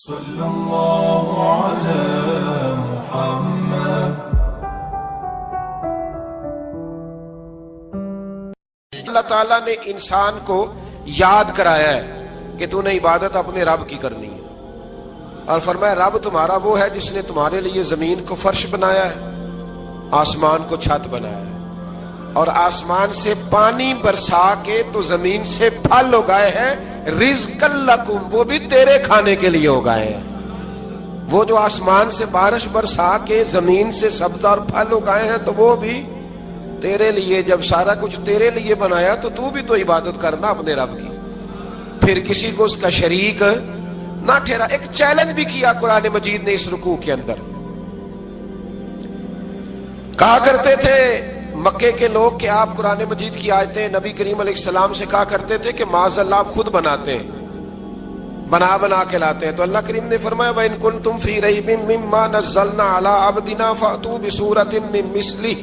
صلی اللہ علی محمد۔ اللہ تعالیٰ نے انسان کو یاد کرایا ہے کہ تو نے عبادت اپنے رب کی کرنی ہے، اور فرمایا رب تمہارا وہ ہے جس نے تمہارے لیے زمین کو فرش بنایا ہے، آسمان کو چھت بنایا ہے، اور آسمان سے پانی برسا کے تو زمین سے پھل اگائے ہیں، رزق لکم، وہ بھی تیرے کھانے کے لیے اگائے ہیں۔ وہ جو آسمان سے بارش برسا کے زمین سے سبز اور پھل اگائے ہیں تو وہ بھی تیرے لیے۔ جب سارا کچھ تیرے لیے بنایا تو بھی تو عبادت کرنا اپنے رب کی، پھر کسی کو اس کا شریک نہ ٹھہرا۔ ایک چیلنج بھی کیا قرآن مجید نے اس رکوع کے اندر، کہا کرتے تھے مکے کے لوگ کہ آپ قرآن مجید کی آیتیں نبی کریم علیہ السلام سے کہا کرتے تھے کہ معاذ اللہ آپ خود بناتے ہیں، بنا کے لاتے ہیں۔ تو اللہ کریم نے فرمایا وَإِن كُنتُمْ فِي رَيْبٍ مِّمَّا نَزَّلْنَا عَلَىٰ عَبْدِنَا فَأْتُوا بِسُورَةٍ مِّن مِّثْلِهِ،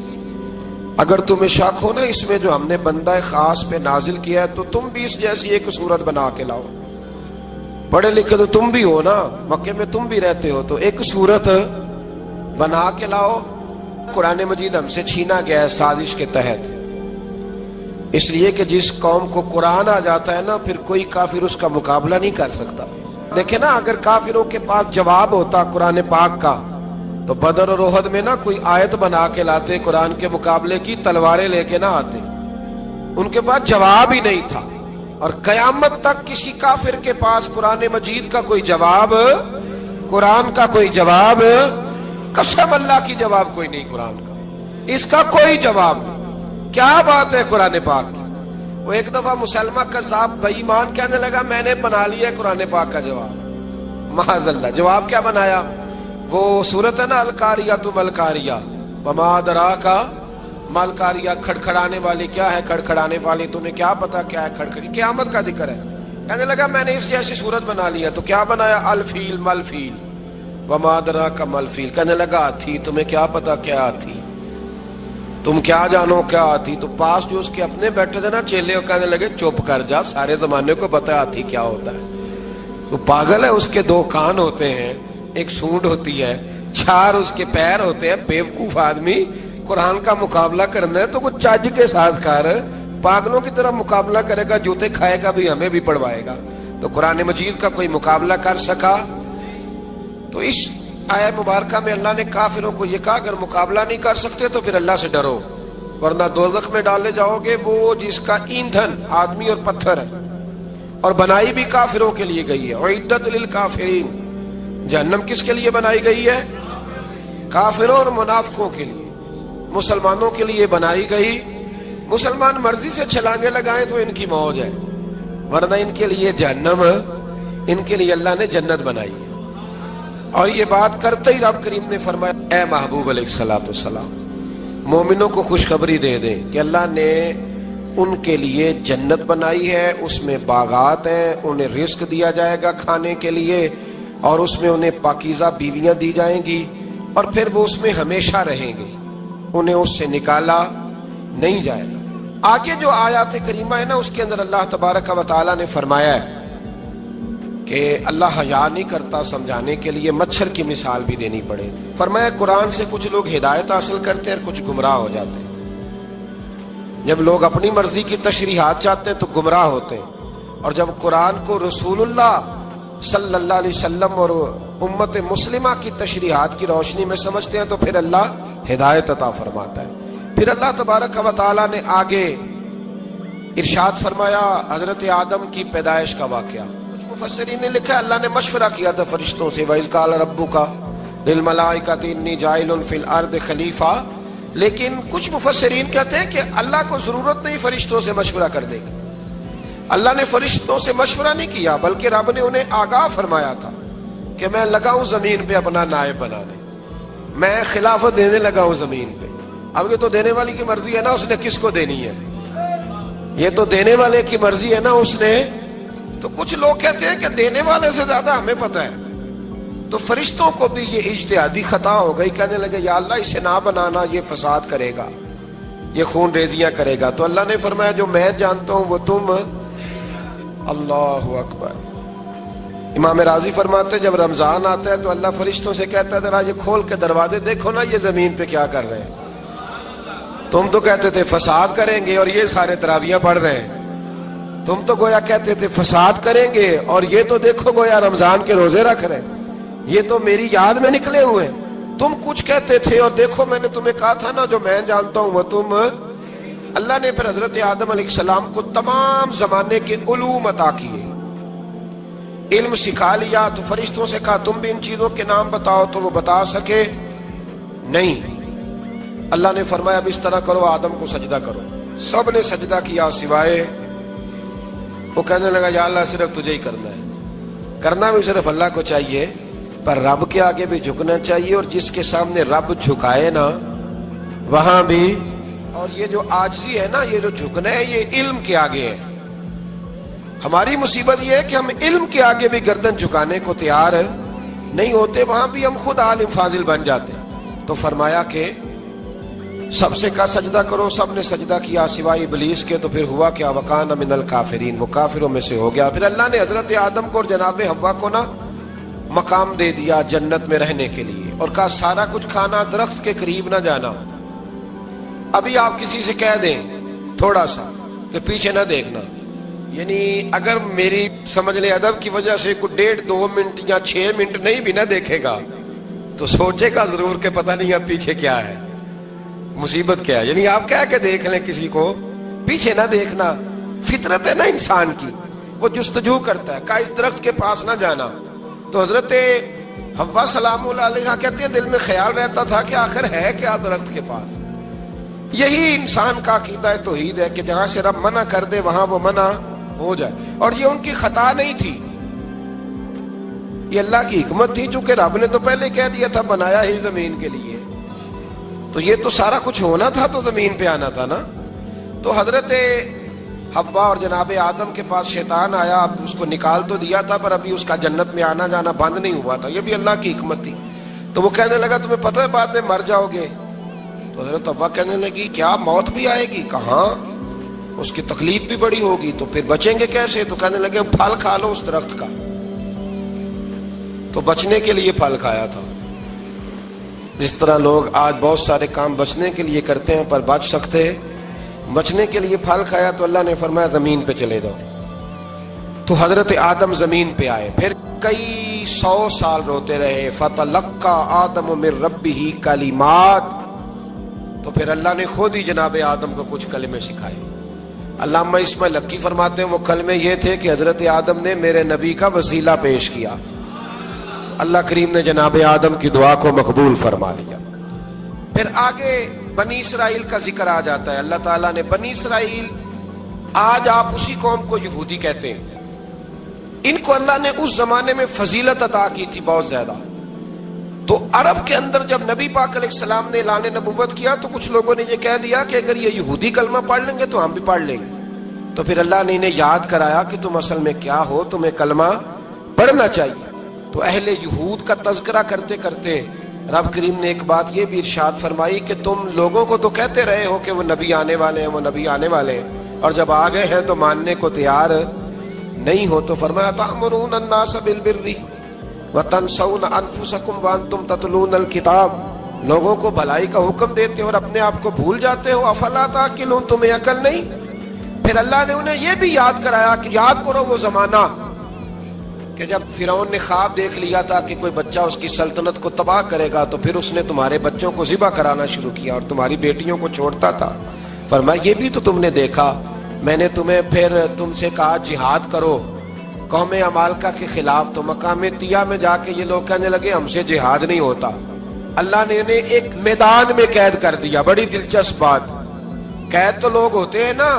اگر تمہیں شک ہو نا اس میں جو ہم نے بندہ خاص پہ نازل کیا ہے تو تم بھی اس جیسی ایک صورت بنا کے لاؤ۔ پڑھے لکھے تو تم بھی ہو نا، مکے میں تم بھی رہتے ہو، تو ایک صورت بنا کے لاؤ۔ قرآن مجید ہم سے چھینا گیا ہے سازش کے تحت، اس لیے کہ جس قوم کو قرآن آ جاتا ہے نا پھر کوئی کافر اس کا مقابلہ نہیں کر سکتا۔ دیکھیں نا، اگر کافروں کے پاس جواب ہوتا قرآن پاک کا تو بدر اور احد میں نا کوئی آیت بنا کے لاتے، قرآن کے مقابلے کی تلواریں لے کے نہ آتے، ان کے پاس جواب ہی نہیں تھا۔ اور قیامت تک کسی کافر کے پاس قرآن مجید کا کوئی جواب، قرآن کا کوئی جواب، قسم اللہ کی جواب کوئی نہیں، قرآن کا اس کا کوئی جواب نہیں۔ کیا بات ہے قرآن پاک کی۔ وہ ایک دفعہ مسلمہ کذاب بے ایمان کہنے لگا میں نے بنا لیا ہے قرآن پاک کا جواب، معاذ اللہ۔ جواب کیا بنایا؟ وہ سورت ہے نا القاریۃ ما القاریہ وما ادراک ما القاریہ، کھڑکھڑانے والی کیا ہے، کھڑکھڑانے والی تمہیں کیا پتا کیا ہے کھڑکھڑی، قیامت کا ذکر ہے۔ کہنے لگا میں نے اس جیسی صورت بنا لیا، تو کیا بنایا؟ الفیل ملفیل وما ادراک ما الفیل، کہنے لگا ہاتھی، تمہیں کیا پتا کیا ہاتھی، تم کیا جانو کیا ہاتھی۔ تو پاس جو اس کے اپنے بیٹھے تھے نا چیلے، وہ کہنے لگے چپ کر جا، سارے زمانے کو پتا ہاتھی کیا ہوتا ہے۔ وہ پاگل ہے، اس کے دو کان ہوتے ہیں، ایک سونڈ ہوتی ہے، چار اس کے پیر ہوتے ہیں۔ بیوقوف آدمی، قرآن کا مقابلہ کرنا ہے تو کچھ چج کے ساتھ کر، پاگلوں کی طرح مقابلہ کرے گا، جوتے کھائے گا بھی، ہمیں بھی پڑھوائے گا۔ تو قرآن مجید کا کوئی مقابلہ کر سکا؟ تو اس آیت مبارکہ میں اللہ نے کافروں کو یہ کہا اگر مقابلہ نہیں کر سکتے تو پھر اللہ سے ڈرو، ورنہ دوزخ میں ڈالے جاؤ گے، وہ جس کا ایندھن آدمی اور پتھر ہے، اور بنائی بھی کافروں کے لیے گئی ہے۔ اعدت للکافرین، جہنم کس کے لیے بنائی گئی ہے؟ کافروں اور منافقوں کے لیے۔ مسلمانوں کے لیے بنائی گئی، مسلمان مرضی سے چھلانگے لگائیں تو ان کی موج ہے، ورنہ ان کے لیے جہنم، ان کے لیے اللہ نے جنت بنائی ہے۔ اور یہ بات کرتے ہی رب کریم نے فرمایا اے محبوب علیہ السلام، مومنوں کو خوشخبری دے دیں کہ اللہ نے ان کے لیے جنت بنائی ہے، اس میں باغات ہیں، انہیں رزق دیا جائے گا کھانے کے لیے، اور اس میں انہیں پاکیزہ بیویاں دی جائیں گی، اور پھر وہ اس میں ہمیشہ رہیں گے، انہیں اس سے نکالا نہیں جائے گا۔ آگے جو آیات کریمہ ہے نا اس کے اندر اللہ تبارک و تعالیٰ نے فرمایا ہے کہ اللہ حیا نہیں کرتا سمجھانے کے لیے، مچھر کی مثال بھی دینی پڑے۔ فرمایا قرآن سے کچھ لوگ ہدایت حاصل کرتے ہیں اور کچھ گمراہ ہو جاتے ہیں۔ جب لوگ اپنی مرضی کی تشریحات چاہتے ہیں تو گمراہ ہوتے ہیں، اور جب قرآن کو رسول اللہ صلی اللہ علیہ وسلم اور امت مسلمہ کی تشریحات کی روشنی میں سمجھتے ہیں تو پھر اللہ ہدایت عطا فرماتا ہے۔ پھر اللہ تبارک و تعالیٰ نے آگے ارشاد فرمایا حضرت آدم کی پیدائش کا واقعہ۔ مفسرین نے لکھا ہے اللہ نے مشورہ کیا تھا فرشتوں سے، وَإِذْ قَالَ رَبُّكَ لِلْمَلَائِكَةِ إِنِّي جَاعِلٌ فِي الْأَرْضِ خَلِيفَةً، لیکن کچھ مفسرین کہتے ہیں کہ اللہ کو ضرورت نہیں فرشتوں سے مشورہ کرنے کی، اللہ نے فرشتوں سے مشورہ نہیں کیا، بلکہ رب نے انہیں آگاہ فرمایا تھا کہ میں لگا ہوں زمین پہ اپنا نائب بنانے، میں خلافت دینے لگا ہوں زمین پہ۔ اب یہ تو دینے والی کی مرضی ہے نا اس نے کس کو دینی ہے، یہ تو دینے والے کی مرضی ہے نا اس نے۔ تو کچھ لوگ کہتے ہیں کہ دینے والے سے زیادہ ہمیں پتہ ہے، تو فرشتوں کو بھی یہ اجتہادی خطا ہو گئی، کہنے لگے یا اللہ اسے نہ بنانا، یہ فساد کرے گا، یہ خون ریزیاں کرے گا۔ تو اللہ نے فرمایا جو میں جانتا ہوں وہ تم، اللہ اکبر، امام راضی فرماتے جب رمضان آتا ہے تو اللہ فرشتوں سے کہتا ہے ذرا یہ کھول کے دروازے دیکھو نا یہ زمین پہ کیا کر رہے ہیں. تم تو کہتے تھے فساد کریں گے اور یہ سارے تراویحاں پڑھ رہے ہیں. تم تو گویا کہتے تھے فساد کریں گے اور یہ تو دیکھو گویا رمضان کے روزے رکھ رہے ہیں. یہ تو میری یاد میں نکلے ہوئے ہیں. تم کچھ کہتے تھے اور دیکھو میں نے تمہیں کہا تھا نا جو میں جانتا ہوں وہ تم. اللہ نے پھر حضرت آدم علیہ السلام کو تمام زمانے کے علوم عطا کیے, علم سکھا لیا. تو فرشتوں سے کہا تم بھی ان چیزوں کے نام بتاؤ, تو وہ بتا سکے نہیں. اللہ نے فرمایا اب اس طرح کرو آدم کو سجدہ کرو. سب نے سجدہ کیا سوائے وہ. کہنے لگا یا اللہ صرف تجھے ہی کرنا ہے. کرنا بھی صرف اللہ کو چاہیے پر رب کے آگے بھی جھکنا چاہیے, اور جس کے سامنے رب جھکائے نا وہاں بھی. اور یہ جو عاجزی ہے نا, یہ جو جھکنا ہے یہ علم کے آگے ہے. ہماری مصیبت یہ ہے کہ ہم علم کے آگے بھی گردن جھکانے کو تیار نہیں ہوتے, وہاں بھی ہم خود عالم فاضل بن جاتے ہیں. تو فرمایا کہ سب سے کہا سجدہ کرو. سب نے سجدہ کیا سوائے ابلیس کے. تو پھر ہوا کیا وکان من الکافرین, وہ کافروں میں سے ہو گیا. پھر اللہ نے حضرت آدم کو اور جناب حوا کو نا مقام دے دیا جنت میں رہنے کے لیے, اور کہا سارا کچھ کھانا, درخت کے قریب نہ جانا. ابھی آپ کسی سے کہہ دیں تھوڑا سا کہ پیچھے نہ دیکھنا, یعنی اگر میری سمجھ لیں ادب کی وجہ سے کوئی 1.5-2 منٹ یا 6 منٹ نہیں بھی نہ دیکھے گا تو سوچے گا ضرور کہ پتہ نہیں اب پیچھے کیا ہے, مصیبت کیا ہے. یعنی آپ کہہ کے دیکھ لیں کسی کو, پیچھے نہ دیکھنا. فطرت ہے نا انسان کی, وہ جستجو کرتا ہے. کہا اس درخت کے پاس نہ جانا. تو حضرت حوا سلام اللہ علیہ کہتے ہیں دل میں خیال رہتا تھا کہ آخر ہے کیا درخت کے پاس. یہی انسان کا عقیدہ توحید ہے کہ جہاں سے رب منع کر دے وہاں وہ منع ہو جائے. اور یہ ان کی خطا نہیں تھی, یہ اللہ کی حکمت تھی, چونکہ رب نے تو پہلے کہہ دیا تھا بنایا ہی زمین کے لیے, تو یہ تو سارا کچھ ہونا تھا تو زمین پہ آنا تھا نا. تو حضرت حوا اور جناب آدم کے پاس شیطان آیا. اب اس کو نکال تو دیا تھا پر ابھی اس کا جنت میں آنا جانا بند نہیں ہوا تھا, یہ بھی اللہ کی حکمت تھی. تو وہ کہنے لگا تمہیں پتہ ہے بعد میں مر جاؤ گے. تو حضرت حوا کہنے لگی کیا موت بھی آئے گی؟ کہاں, اس کی تکلیف بھی بڑی ہوگی, تو پھر بچیں گے کیسے؟ تو کہنے لگے پھل کھا لو اس درخت کا. تو بچنے کے لیے پھل کھایا تھا. جس طرح لوگ آج بہت سارے کام بچنے کے لیے کرتے ہیں پر بچ سکتے, بچنے کے لیے پھل کھایا. تو اللہ نے فرمایا زمین پہ چلے جاؤ. تو حضرت آدم زمین پہ آئے. پھر کئی 100 سال روتے رہے. فَتَلَقَّى آدَمُ مِن رَبِّهِ کَلِمَاتٍ. تو پھر اللہ نے خود ہی جناب آدم کو کچھ کلمے سکھائے. علامہ اسماعیل لکی فرماتے ہیں وہ کلمے یہ تھے کہ حضرت آدم نے میرے نبی کا وسیلہ پیش کیا, اللہ کریم نے جناب آدم کی دعا کو مقبول فرما لیا. پھر آگے بنی اسرائیل کا ذکر آ جاتا ہے. اللہ تعالیٰ نے بنی اسرائیل, آج آپ اسی قوم کو یہودی کہتے ہیں, ان کو اللہ نے اس زمانے میں فضیلت عطا کی تھی بہت زیادہ. تو عرب کے اندر جب نبی پاک علیہ السلام نے اعلان نبوت کیا تو کچھ لوگوں نے یہ کہہ دیا کہ اگر یہ یہودی کلمہ پڑھ لیں گے تو ہم بھی پڑھ لیں گے. تو پھر اللہ نے انہیں یاد کرایا کہ تم اصل میں کیا ہو, تمہیں کلمہ پڑھنا چاہیے. تو اہل یہود کا تذکرہ کرتے کرتے رب کریم نے ایک بات یہ بھی ارشاد فرمائی کہ تم لوگوں کو تو کہتے رہے ہو کہ وہ نبی آنے والے ہیں, وہ نبی آنے والے ہیں, اور جب آ گئے ہیں تو ماننے کو تیار نہیں ہو. تو فرمایا تأمرون الناس بالبر وتنسون انفسکم وانتم تتلون الکتاب. لوگوں کو بھلائی کا حکم دیتے ہو اور اپنے آپ کو بھول جاتے ہو. افلا تعقلون, تمہیں عقل نہیں؟ پھر اللہ نے انہیں یہ بھی یاد کرایا کہ یاد کرو وہ زمانہ کہ جب فرعون نے خواب دیکھ لیا تھا کہ کوئی بچہ اس کی سلطنت کو تباہ کرے گا, تو پھر اس نے تمہارے بچوں کو ذبح کرانا شروع کیا اور تمہاری بیٹیوں کو چھوڑتا تھا. فرمایا یہ بھی تو تم نے دیکھا. میں نے تمہیں پھر تم سے کہا جہاد کرو قوم عمالقہ کے خلاف, تو مقام طیہ میں جا کے یہ لوگ کہنے لگے ہم سے جہاد نہیں ہوتا. اللہ نے انہیں ایک میدان میں قید کر دیا. بڑی دلچسپ بات, قید تو لوگ ہوتے ہیں نا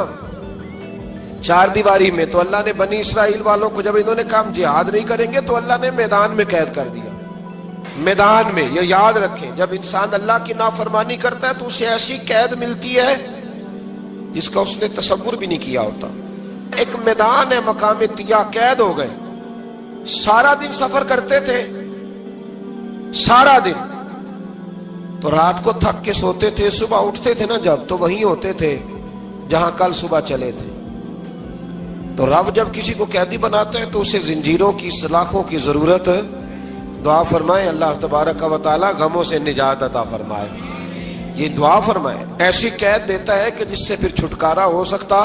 چار دیواری میں, تو اللہ نے بنی اسرائیل والوں کو جب انہوں نے کہا ہم جہاد نہیں کریں گے تو اللہ نے میدان میں قید کر دیا. میدان میں, یہ یاد رکھیں, جب انسان اللہ کی نافرمانی کرتا ہے تو اسے ایسی قید ملتی ہے جس کا اس نے تصور بھی نہیں کیا ہوتا. ایک میدان ہے مقام طیہ, قید ہو گئے. سارا دن سفر کرتے تھے, سارا دن. تو رات کو تھک کے سوتے تھے, صبح اٹھتے تھے نا جب, تو وہیں ہوتے تھے جہاں کل صبح چلے تھے. تو رب جب کسی کو قیدی بناتا ہے تو اسے زنجیروں کی سلاخوں کی ضرورت دعا فرمائے اللہ تبارک و تعالی غموں سے نجات عطا فرمائے. یہ دعا فرمائے. ایسی قید دیتا ہے کہ جس سے پھر چھٹکارا ہو سکتا.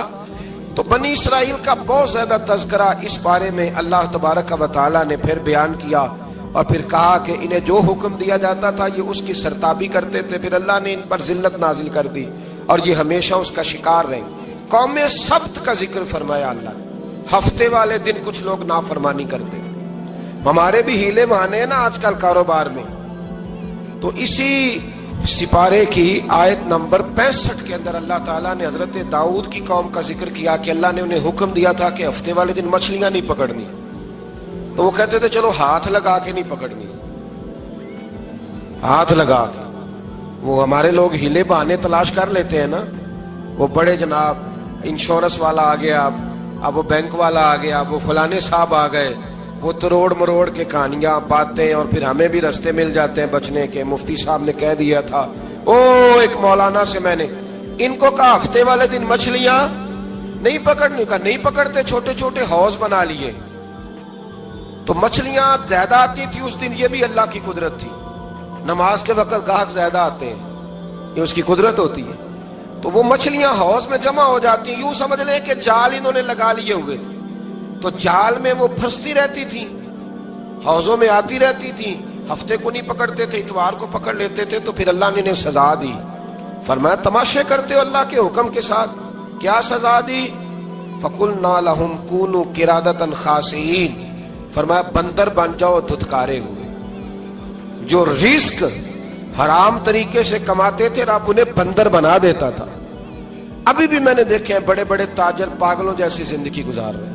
تو بنی اسرائیل کا بہت زیادہ تذکرہ اس بارے میں اللہ تبارک و تعالی نے پھر بیان کیا اور پھر کہا کہ انہیں جو حکم دیا جاتا تھا یہ اس کی سرتابی کرتے تھے. پھر اللہ نے ان پر ذلت نازل کر دی اور یہ ہمیشہ اس کا شکار رہیں. قوم سبت کا ذکر فرمایا اللہ نے. ہفتے والے دن کچھ لوگ نافرمانی کرتے. ہمارے بھی ہیلے بہانے ہیں نا آج کل کاروبار میں. تو اسی سپارے کی آیت نمبر 65 کے اندر اللہ تعالیٰ نے حضرت داؤد کی قوم کا ذکر کیا کہ اللہ نے انہیں حکم دیا تھا کہ ہفتے والے دن مچھلیاں نہیں پکڑنی. تو وہ کہتے تھے چلو ہاتھ لگا کے نہیں پکڑنی, ہاتھ لگا کے. وہ ہمارے لوگ ہیلے بہانے تلاش کر لیتے ہیں نا. وہ بڑے جناب انشورنس والا آ گیا, اب وہ بینک والا آ گیا, وہ فلانے صاحب آ گئے, وہ تروڑ مروڑ کے کہانیاں باتیں, اور پھر ہمیں بھی رستے مل جاتے ہیں بچنے کے. مفتی صاحب نے کہہ دیا تھا ایک مولانا سے میں نے ان کو کہا ہفتے والے دن مچھلیاں نہیں پکڑنی. کا نہیں پکڑتے, چھوٹے چھوٹے حوض بنا لیے. تو مچھلیاں زیادہ آتی تھی اس دن. یہ بھی اللہ کی قدرت تھی. نماز کے وقت گاہک زیادہ آتے ہیں, یہ اس کی قدرت ہوتی ہے. تو وہ مچھلیاں حوض میں جمع ہو جاتی ہیں. یوں سمجھ لیں کہ جال انہوں نے لگا لیے ہوئے تھے. تو جال میں وہ پھنستی رہتی تھی, حوضوں میں آتی رہتی تھی. ہفتے کو نہیں پکڑتے تھے, اتوار کو پکڑ لیتے تھے. تو پھر اللہ نے انہیں سزا دی. فرمایا تماشے کرتے ہو اللہ کے حکم کے ساتھ. کیا سزا دی؟ فَقُلْنَا لَهُمْ كُونُوا قِرَادَةً خَاسِئِينَ. فرمایا بندر بن جاؤ دھتکارے ہوئے. جو رزق حرام طریقے سے کماتے تھے رب انہیں بندر بنا دیتا تھا. ابھی بھی میں نے دیکھے ہیں بڑے بڑے تاجر پاگلوں جیسی زندگی گزار رہے ہیں.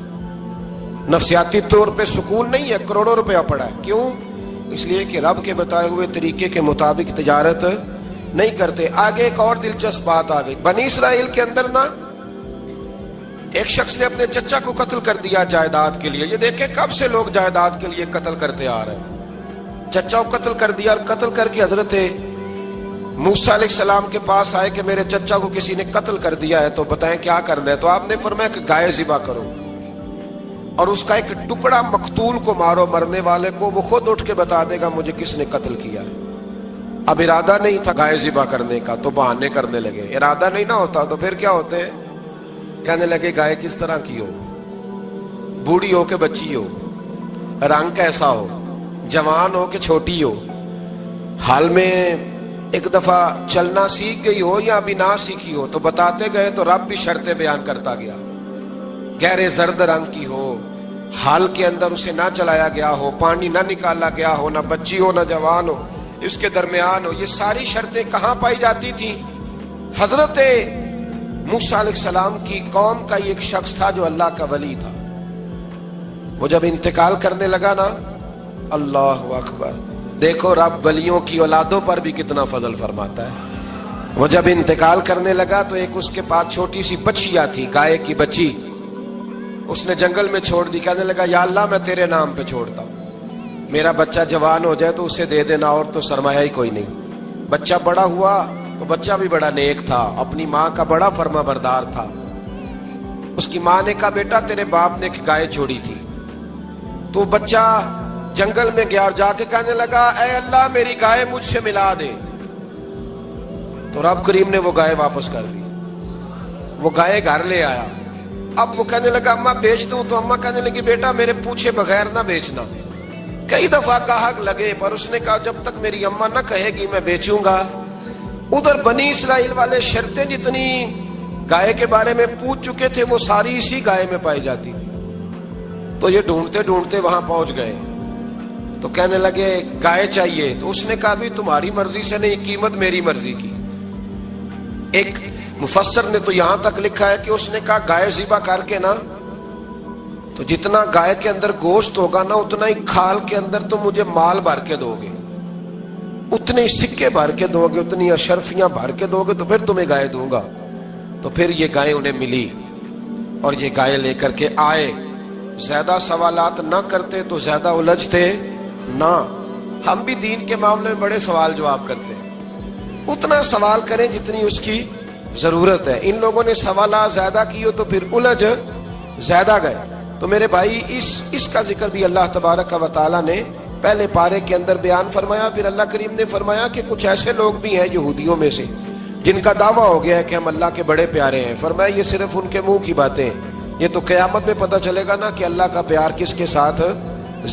نفسیاتی طور پہ سکون نہیں ہے, کروڑوں روپیہ پڑا ہے. کیوں؟ اس لیے کہ رب کے بتائے ہوئے طریقے کے مطابق تجارت نہیں کرتے. آگے ایک اور دلچسپ بات آ گئی. بنی اسرائیل کے اندر نا ایک شخص نے اپنے چچا کو قتل کر دیا جائیداد کے لیے. یہ دیکھیں کب سے لوگ جائیداد کے لیے قتل کرتے آ رہے ہیں. چچا کو قتل کر دیا, اور قتل کر کے حضرت موسیٰ علیہ السلام کے پاس آئے کہ میرے چچا کو کسی نے قتل کر دیا ہے, تو بتائیں کیا کرنا ہے. تو آپ نے فرمایا کہ گائے ذبح کرو اور اس کا ایک ٹکڑا مقتول کو مارو, مرنے والے کو. وہ خود اٹھ کے بتا دے گا مجھے کس نے قتل کیا. اب ارادہ نہیں تھا گائے ذبح کرنے کا تو بہانے کرنے لگے. ارادہ نہیں نہ ہوتا تو پھر کیا ہوتے ہیں, کہنے لگے گائے کس طرح کی ہو, بوڑھی ہو کہ بچی ہو, رنگ کیسا ہو, جوان ہو کہ چھوٹی ہو, حال میں ایک دفعہ چلنا سیکھ گئی ہو یا ابھی نہ سیکھی ہو. تو بتاتے گئے تو رب بھی شرطیں بیان کرتا گیا. گہرے زرد رنگ کی ہو, حال کے اندر اسے نہ چلایا گیا ہو, پانی نہ نکالا گیا ہو, نہ بچی ہو نہ جوان ہو, اس کے درمیان ہو. یہ ساری شرطیں کہاں پائی جاتی تھی؟ حضرت موسیٰ علیہ السلام کی قوم کا ایک شخص تھا جو اللہ کا ولی تھا. وہ جب انتقال کرنے لگا نا, اللہ اکبر, دیکھو رب ولیوں کی اولادوں پر بھی کتنا فضل فرماتا ہے. وہ جب انتقال کرنے لگا تو ایک اس کے پاس چھوٹی سی بچیا تھی, گائے کی بچی. اس نے جنگل میں چھوڑ دی. کہنے لگا یا اللہ میں تیرے نام پہ چھوڑتا ہوں, میرا بچہ جوان ہو جائے تو اسے دے دینا, اور تو سرمایہ ہی کوئی نہیں. بچہ بڑا ہوا تو بچہ بھی بڑا نیک تھا, اپنی ماں کا بڑا فرما بردار تھا. اس کی ماں نے کہا بیٹا تیرے باپ نے ایک گائے چھوڑی تھی. تو بچہ جنگل میں گیا اور جا کے کہنے لگا اے اللہ میری گائے مجھ سے ملا دے. تو رب کریم نے وہ گائے واپس کر دی. وہ گائے گھر لے آیا. اب وہ کہنے لگا اماں بیچ دوں. تو اماں کہنے لگی بیٹا میرے پوچھے بغیر نہ بیچنا. کئی دفعہ گاہک لگے پر اس نے کہا جب تک میری اماں نہ کہے گی میں بیچوں گا. ادھر بنی اسرائیل والے شرطیں جتنی گائے کے بارے میں پوچھ چکے تھے وہ ساری اسی گائے میں پائی جاتی تھی. تو یہ ڈھونڈتے ڈھونڈتے وہاں پہنچ گئے. تو کہنے لگے گائے چاہیے. تو اس نے کہا بھی تمہاری مرضی سے نہیں, قیمت میری مرضی کی. ایک مفسر نے تو یہاں تک لکھا ہے کہ اس نے کہا گائے ذبح کر کے نا تو جتنا گائے کے اندر گوشت ہوگا نا اتنا ہی کھال کے اندر تو مجھے مال بھر کے دو گے, اتنے سکے بھر کے دو گے, اتنی اشرفیاں بھر کے دو گے تو پھر تمہیں گائے دوں گا. تو پھر یہ گائے انہیں ملی اور یہ گائے لے کر کے آئے. زیادہ سوالات نہ کرتے تو زیادہ الجھتے نہ. ہم بھی دین کے معاملے میں بڑے سوال جواب کرتے ہیں, اتنا سوال کریں جتنی اس کی ضرورت ہے. ان لوگوں نے سوالات زیادہ کی ہو تو پھر الجھ زیادہ گئے. تو میرے بھائی اس کا ذکر بھی اللہ تبارک و تعالیٰ نے پہلے پارے کے اندر بیان فرمایا. پھر اللہ کریم نے فرمایا کہ کچھ ایسے لوگ بھی ہیں یہودیوں میں سے جن کا دعویٰ ہو گیا ہے کہ ہم اللہ کے بڑے پیارے ہیں. فرمایا یہ صرف ان کے منہ کی باتیں ہیں, یہ تو قیامت میں پتہ چلے گا نا کہ اللہ کا پیار کس کے ساتھ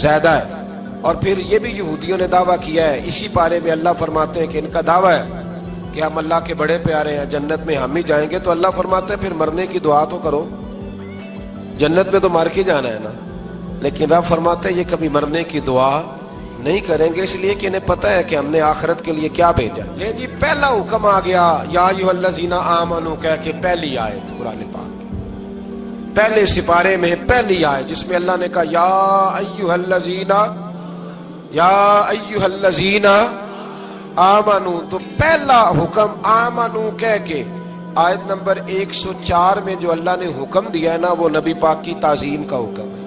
زیادہ ہے. اور پھر یہ بھی یہودیوں نے دعویٰ کیا ہے, اسی پارے میں اللہ فرماتے ہیں کہ ان کا دعویٰ ہے کہ ہم اللہ کے بڑے پیارے ہیں, جنت میں ہم ہی جائیں گے. تو اللہ فرماتے ہیں پھر مرنے کی دعا تو کرو, جنت میں تو مر کے جانا ہے نا. لیکن رب فرماتے ہیں یہ کبھی مرنے کی دعا نہیں کریں گے, اس لیے کہ انہیں پتہ ہے کہ ہم نے آخرت کے لیے کیا بھیجا. لے جی پہلا حکم آ گیا یا ایھا الذین آمنوا کہہ کے, پہلی آیت قرآن پاک پہلے سپارے میں پہلی آیت جس میں اللہ نے کہا یا ایھا الذین آمنوا. تو پہلا حکم آمنوا کہہ کے آیت نمبر 104 میں جو اللہ نے حکم دیا ہے نا وہ نبی پاک کی تعظیم کا حکم ہے.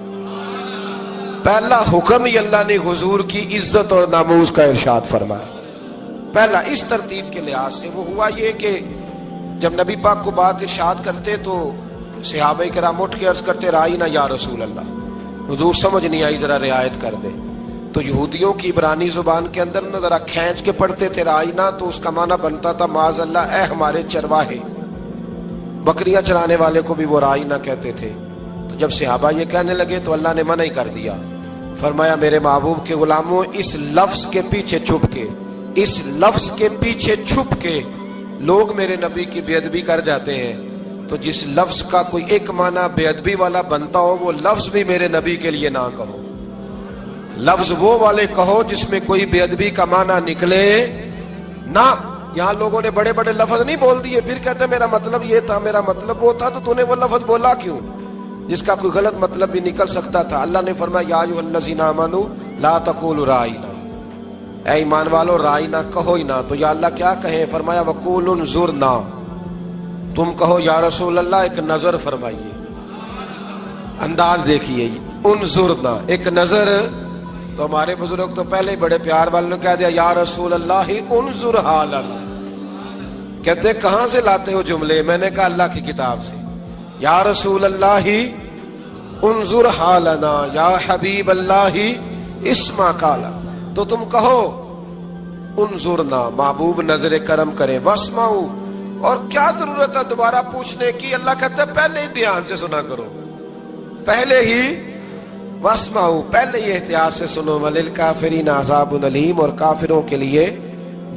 پہلا حکم ہی اللہ نے حضور کی عزت اور ناموس کا ارشاد فرمایا. پہلا اس ترتیب کے لحاظ سے وہ ہوا یہ کہ جب نبی پاک کو بات ارشاد کرتے تو صحابہ کرام اٹھ کے عرض کرتے رائینا یا رسول اللہ, حضور سمجھ نہیں آئی ذرا رعایت کر دے. تو یہودیوں کی عبرانی زبان کے اندر نہ ذرا کھینچ کے پڑھتے تھے رائینا, تو اس کا معنی بنتا تھا معاذ اللہ اے ہمارے چرواہے. بکریاں چرانے والے کو بھی وہ رائینا کہتے تھے. تو جب صحابہ یہ کہنے لگے تو اللہ نے منع ہی کر دیا. فرمایا میرے محبوب کے غلاموں, اس لفظ کے پیچھے چھپ کے لوگ میرے نبی کی بے ادبی کر جاتے ہیں. تو جس لفظ کا کوئی ایک معنی بے ادبی والا بنتا ہو وہ لفظ بھی میرے نبی کے لیے نہ کہو. لفظ وہ والے کہو جس میں کوئی بے ادبی کا معنی نکلے نہ. یہاں لوگوں نے بڑے بڑے لفظ نہیں بول دیے پھر کہتے میرا مطلب یہ تھا, میرا مطلب وہ تھا. تو تو نے وہ لفظ بولا کیوں جس کا کوئی غلط مطلب بھی نکل سکتا تھا. اللہ نے فرمایا یا ایھا الذین آمنوا لا تقولوا رائینا, اے ایمان والو رائینا کہو ہی نہ. تو یا اللہ کیا کہیں؟ فرمایا وقولوا انظرنا, تم کہو یا رسول اللہ ایک نظر فرمائیے. انداز دیکھیے, انظرنا ایک نظر. تو ہمارے بزرگ تو پہلے ہی بڑے پیار والوں نے کہہ دیا یا رسول اللہ انظر حالنا. کہتے کہاں سے لاتے ہو جملے؟ میں نے کہا اللہ کی کتاب سے. یا رسول اللہ انظر حالنا یا حبیب اللہ اسمع قالا. تو تم کہو انظرنا, محبوب نظر کرم کرے, واسمعوا, اور کیا ضرورت ہے دوبارہ پوچھنے کی؟ اللہ کہتا ہے پہلے ہی دھیان سے سنا کرو, پہلے ہی واسمعوا, پہلے ہی احتیاط سے سنو. وللکافرین عذاب علیم, اور کافروں کے لیے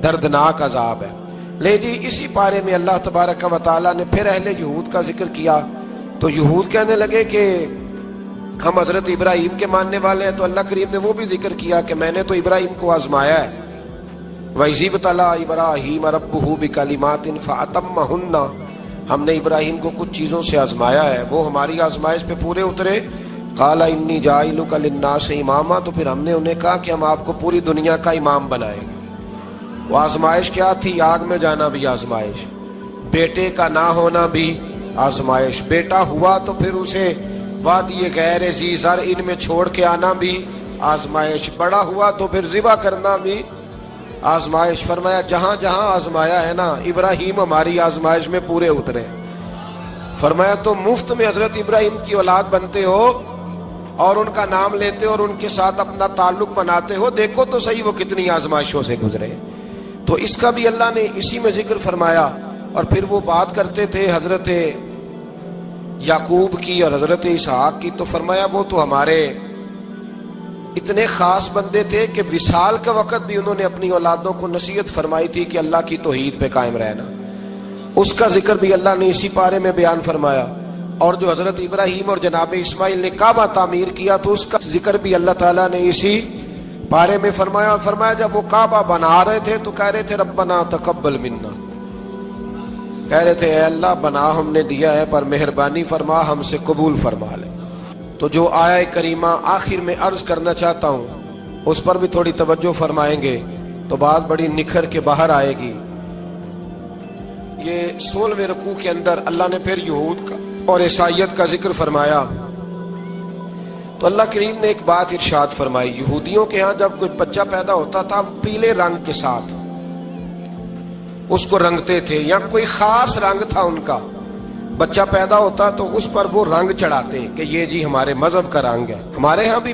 دردناک عذاب ہے. لے جی اسی پارے میں اللہ تبارک و تعالیٰ نے پھر اہل یہود کا ذکر کیا. تو یہود کہنے لگے کہ ہم حضرت ابراہیم کے ماننے والے ہیں. تو اللہ کریم نے وہ بھی ذکر کیا کہ میں نے تو ابراہیم کو آزمایا ہے. وَإِذِ ابْتَلَىٰ إِبْرَاهِيمَ رَبُّهُ بِكَلِمَاتٍ فَأَتَمَّهُنَّ, ہم نے ابراہیم کو کچھ چیزوں سے آزمایا ہے, وہ ہماری آزمائش پہ پورے اترے. قَالَ إِنِّي جَاعِلُكَ لِلنَّاسِ إِمَامًا, تو پھر ہم نے انہیں کہا کہ ہم آپ کو پوری دنیا کا امام بنائیں گے. وہ آزمائش کیا تھی؟ آگ میں جانا بھی آزمائش, بیٹے کا نہ ہونا بھی آزمائش, بیٹا ہوا تو پھر اسے وادی غیر ذی زرع میں چھوڑ کے آنا بھی آزمائش, بڑا ہوا تو پھر ذبح کرنا بھی آزمائش. فرمایا جہاں جہاں آزمایا ہے نا ابراہیم ہماری آزمائش میں پورے اترے. فرمایا تو مفت میں حضرت ابراہیم کی اولاد بنتے ہو اور ان کا نام لیتے ہو اور ان کے ساتھ اپنا تعلق بناتے ہو, دیکھو تو صحیح وہ کتنی آزمائشوں سے گزرے. تو اس کا بھی اللہ نے اسی میں ذکر فرمایا. اور پھر وہ بات کرتے تھے حضرت یعقوب کی اور حضرت اسحاق کی. تو فرمایا وہ تو ہمارے اتنے خاص بندے تھے کہ وصال کا وقت بھی انہوں نے اپنی اولادوں کو نصیحت فرمائی تھی کہ اللہ کی توحید پہ قائم رہنا. اس کا ذکر بھی اللہ نے اسی پارے میں بیان فرمایا. اور جو حضرت ابراہیم اور جناب اسماعیل نے کعبہ تعمیر کیا تو اس کا ذکر بھی اللہ تعالیٰ نے اسی پارے میں فرمایا. فرمایا جب وہ کعبہ بنا رہے تھے تو کہہ رہے تھے ربنا تقبل منا, کہہ رہے تھے اے اللہ بنا ہم نے دیا ہے پر مہربانی فرما ہم سے قبول فرما لے. تو جو آیہ کریمہ آخر میں عرض کرنا چاہتا ہوں اس پر بھی تھوڑی توجہ فرمائیں گے تو بات بڑی نکھر کے باہر آئے گی. یہ 16ویں رکوع کے اندر اللہ نے پھر یہود کا اور عیسائیت کا ذکر فرمایا. تو اللہ کریم نے ایک بات ارشاد فرمائی. یہودیوں کے ہاں جب کوئی بچہ پیدا ہوتا تھا پیلے رنگ کے ساتھ اس کو رنگتے تھے, یا کوئی خاص رنگ تھا ان کا, بچہ پیدا ہوتا تو اس پر وہ رنگ چڑھاتے کہ یہ جی ہمارے مذہب کا رنگ ہے. ہمارے ہاں بھی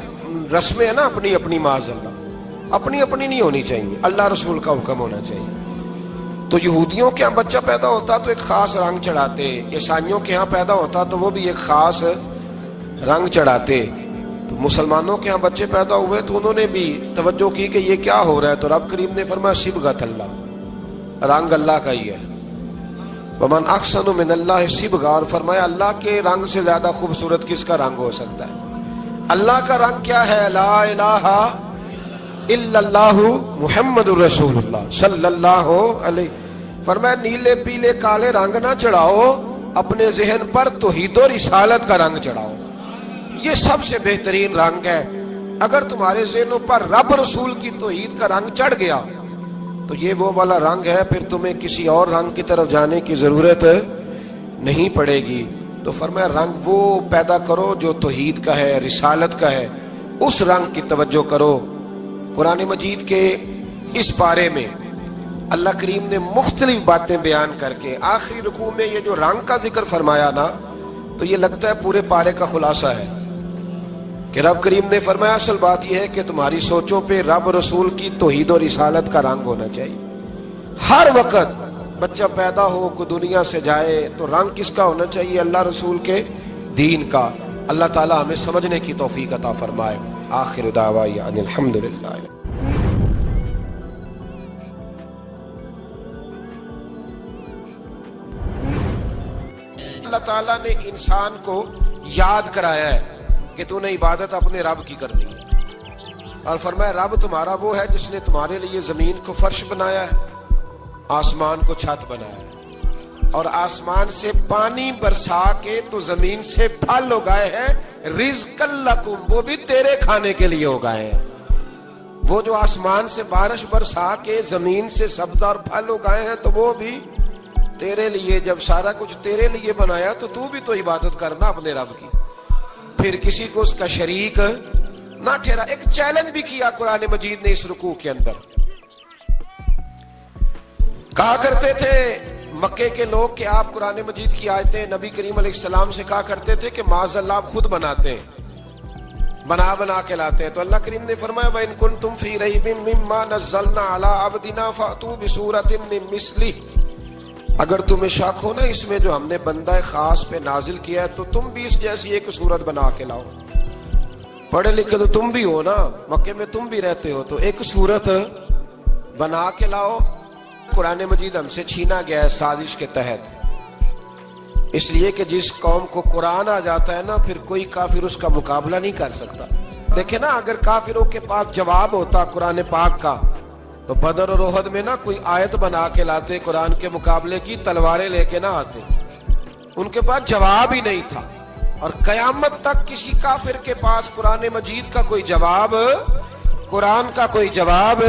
رسمیں ہیں نا اپنی اپنی، معاذ اللہ اپنی اپنی نہیں ہونی چاہیے، اللہ رسول کا حکم ہونا چاہیے. تو یہودیوں کے ہاں بچہ پیدا ہوتا تو ایک خاص رنگ چڑھاتے، عیسائیوں کے ہاں پیدا ہوتا تو وہ بھی ایک خاص رنگ چڑھاتے. تو مسلمانوں کے ہاں بچے پیدا ہوئے تو انہوں نے بھی توجہ کی کہ یہ کیا ہو رہا ہے، تو رب کریم نے فرمایا صبغۃ اللہ، رنگ اللہ کا ہی ہے. ومن احسن من اللہ صبغہ، اور فرمایا اللہ کے رنگ سے زیادہ خوبصورت کس کا رنگ ہو سکتا ہے. اللہ کا رنگ کیا ہے؟ لا الہ الا اللہ محمد الرسول اللہ صلی اللہ علیہ. فرمایا نیلے پیلے کالے رنگ نہ چڑھاؤ، اپنے ذہن پر توحید و رسالت کا رنگ چڑھاؤ. یہ سب سے بہترین رنگ ہے. اگر تمہارے ذہنوں پر رب رسول کی توحید کا رنگ چڑھ گیا تو یہ وہ والا رنگ ہے، پھر تمہیں کسی اور رنگ کی طرف جانے کی ضرورت نہیں پڑے گی. تو فرمایا رنگ وہ پیدا کرو جو توحید کا ہے، رسالت کا ہے، اس رنگ کی توجہ کرو. قرآن مجید کے اس پارے میں اللہ کریم نے مختلف باتیں بیان کر کے آخری رکوع میں یہ جو رنگ کا ذکر فرمایا نا، تو یہ لگتا ہے پورے پارے کا خلاصہ ہے کہ رب کریم نے فرمایا اصل بات یہ ہے کہ تمہاری سوچوں پہ رب رسول کی توحید و رسالت کا رنگ ہونا چاہیے. ہر وقت بچہ پیدا ہو، کوئی دنیا سے جائے تو رنگ کس کا ہونا چاہیے؟ اللہ رسول کے دین کا. اللہ تعالی ہمیں سمجھنے کی توفیق عطا فرمائے. آخر دعوانا ان الحمدللہ. اللہ تعالیٰ نے انسان کو یاد کرایا ہے کہ تو نے عبادت اپنے رب کی کرنی ہے، اور فرمایا رب تمہارا وہ ہے جس نے تمہارے لیے زمین کو فرش بنایا ہے، آسمان کو چھت بنایا ہے، اور آسمان سے پانی برسا کے تو زمین سے پھل اگائے ہیں، رزق لکم، وہ بھی تیرے کھانے کے لیے اگائے ہیں. وہ جو آسمان سے بارش برسا کے زمین سے سبزہ اور پھل اگائے ہیں تو وہ بھی تیرے لیے. جب سارا کچھ تیرے لیے بنایا تو بھی تو عبادت کرنا اپنے رب کی، پھر کسی کو اس کا شریک نہ ٹھہرا. ایک چیلنج بھی کیا قرآن مجید نے اس رکوع کے اندر. کہا کرتے تھے مکے کے لوگ کہ آپ قرآن مجید کی آیتیں نبی کریم علیہ السلام سے کہا کرتے تھے کہ معاذ اللہ آپ خود بناتے ہیں، بنا کے لاتے ہیں. تو اللہ کریم نے فرمایا وَإِن كُنتُمْ فِي رَيْبٍ مِّمَّا نَزَّلْنَا عَلَىٰ عَبْدِنَا فَأْتُوا بِسُورَةٍ مِّن مِّثْلِهِ، اگر تمہیں شک ہو نا اس میں جو ہم نے بندہ خاص پہ نازل کیا ہے تو تم بھی اس جیسی ایک صورت بنا کے لاؤ. پڑھے لکھے تو تم بھی ہو نا، مکے میں تم بھی رہتے ہو، تو ایک صورت بنا کے لاؤ. قرآن مجید ہم سے چھینا گیا ہے سازش کے تحت، اس لیے کہ جس قوم کو قرآن آ جاتا ہے نا پھر کوئی کافر اس کا مقابلہ نہیں کر سکتا. دیکھیں نا اگر کافروں کے پاس جواب ہوتا قرآن پاک کا تو بدر اور احد میں نا کوئی آیت بنا کے لاتے، قرآن کے مقابلے کی تلواریں لے کے نہ آتے. ان کے پاس جواب ہی نہیں تھا، اور قیامت تک کسی کافر کے پاس قرآن مجید کا کوئی جواب، قرآن کا کوئی جواب،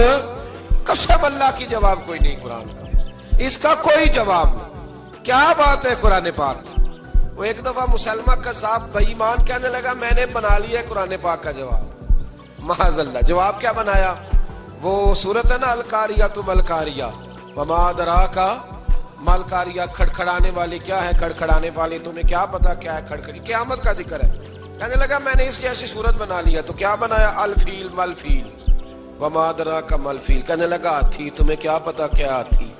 قسم اللہ کی جواب کوئی نہیں قرآن کا، اس کا کوئی جواب نہیں. کیا بات ہے قرآن پاک. وہ ایک دفعہ مسلمہ کذاب بے ایمان کہنے لگا میں نے بنا لیا ہے قرآن پاک کا جواب. معاذ اللہ. جواب کیا بنایا؟ وہ صورت ہے نا القاریۃ ملقاریہ، وما ادراک ملقاریہ، کھڑکھڑانے والی. کیا ہے کھڑکھڑانے والی؟ تمہیں کیا پتا کیا ہے کھڑکھڑی؟ قیامت کا ذکر ہے. کہنے لگا میں نے اس کی ایسی صورت بنا لیا. تو کیا بنایا؟ الفیل ملفیل، وما ادراک ملفیل. کہنے لگا ہاتھی، تمہیں کیا پتا کیا ہاتھی،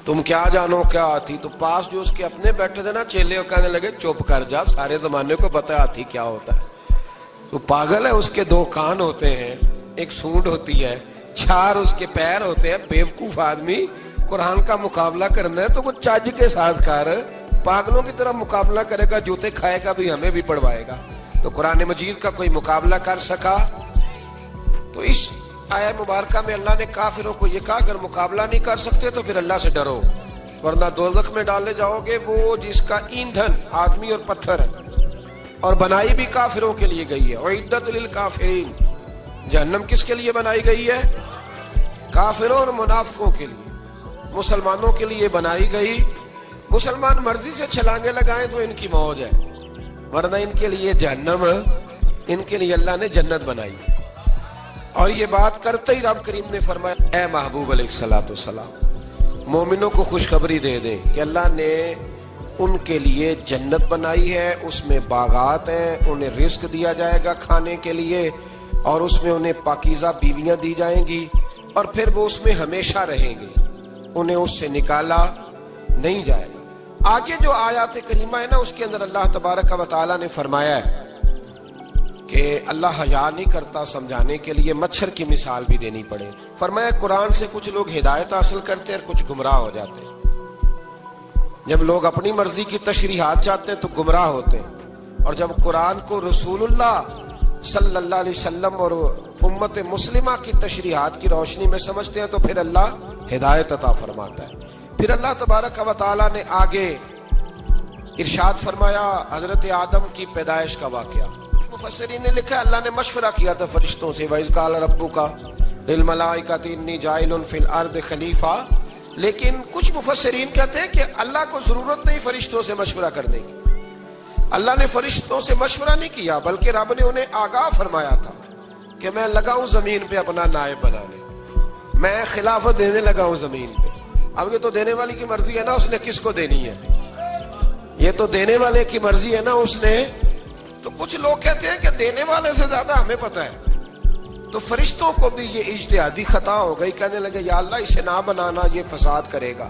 تم کیا جانو کیا ہاتھی. تو پاس جو اس کے اپنے بیٹھے تھے نا چیلے، وہ کہنے لگے چپ کر جا، سارے زمانے کو پتا ہے ہاتھی کیا ہوتا ہے. تو پاگل ہے، اس کے دو کان ہوتے ہیں، ایک سونڈ ہوتی ہے، چار اس کے پیر ہوتے ہیں. بیوقوف آدمی قرآن کا مقابلہ کرنا ہے تو کچھ چج کے ساتھ کر، پاگلوں کی طرح مقابلہ کرے گا، جوتے کھائے گا بھی، ہمیں بھی پڑھوائے گا. تو قرآن مجید کا کوئی مقابلہ کر سکا؟ تو اس آیہ مبارکہ میں اللہ نے کافروں کو یہ کہا اگر مقابلہ نہیں کر سکتے تو پھر اللہ سے ڈرو، ورنہ دوزخ میں ڈالے جاؤ گے. وہ جس کا ایندھن آدمی اور پتھر ہے، اور بنائی بھی کافروں کے لیے گئی ہے. اعدت للکافرین، جہنم کس کے لیے بنائی گئی ہے؟ کافروں اور منافقوں کے لیے. مسلمانوں کے لیے بنائی گئی. مسلمان مرضی سے چھلانگے لگائیں تو ان کی موج ہے، ورنہ ان کے لیے جہنم، ان کے لیے اللہ نے جنت بنائی. اور یہ بات کرتے ہی رب کریم نے فرمایا اے محبوب علیہ الصلوۃ والسلام مومنوں کو خوشخبری دے دیں کہ اللہ نے ان کے لیے جنت بنائی ہے، اس میں باغات ہیں، انہیں رزق دیا جائے گا کھانے کے لیے، اور اس میں انہیں پاکیزہ بیویاں دی جائیں گی، اور پھر وہ اس میں ہمیشہ رہیں گے، انہیں اس سے نکالا نہیں جائے گا۔ آگے جو آیات کریمہ ہے نا، اس کے اندر اللہ تبارک و تعالیٰ نے فرمایا ہے کہ اللہ حیا نہیں کرتا سمجھانے کے لیے مچھر کی مثال بھی دینی پڑے۔ فرمایا قرآن سے کچھ لوگ ہدایت حاصل کرتے ہیں اور کچھ گمراہ ہو جاتے ہیں۔ جب لوگ اپنی مرضی کی تشریحات چاہتے ہیں تو گمراہ ہوتے ہیں، اور جب قرآن کو رسول اللہ صلی اللہ علیہ وسلم اور امت مسلمہ کی تشریحات کی روشنی میں سمجھتے ہیں تو پھر اللہ ہدایت عطا فرماتا ہے۔ پھر اللہ تبارک و تعالیٰ نے آگے ارشاد فرمایا حضرت آدم کی پیدائش کا واقعہ۔ مفسرین نے لکھا اللہ نے مشورہ کیا تھا فرشتوں سے، وَإِذْ قَالَ رَبُّكَ لِلْمَلَائِكَةِ إِنِّي جَاعِلٌ فِي الْأَرْضِ خَلِيفَةً، لیکن کچھ مفسرین کہتے ہیں کہ اللہ کو ضرورت نہیں فرشتوں سے مشورہ کرنے کی، اللہ نے فرشتوں سے مشورہ نہیں کیا، بلکہ رب نے انہیں آگاہ فرمایا تھا کہ میں لگا ہوں زمین پہ اپنا نائب بنانے، میں خلافت دینے لگا ہوں زمین پہ۔ اب یہ تو دینے والی کی مرضی ہے نا، اس نے کس کو دینی ہے، یہ تو دینے والے کی مرضی ہے نا اس نے۔ تو کچھ لوگ کہتے ہیں کہ دینے والے سے زیادہ ہمیں پتہ ہے، تو فرشتوں کو بھی یہ اجتہادی خطا ہو گئی، کہنے لگے یا اللہ اسے نہ بنانا، یہ فساد کرے گا،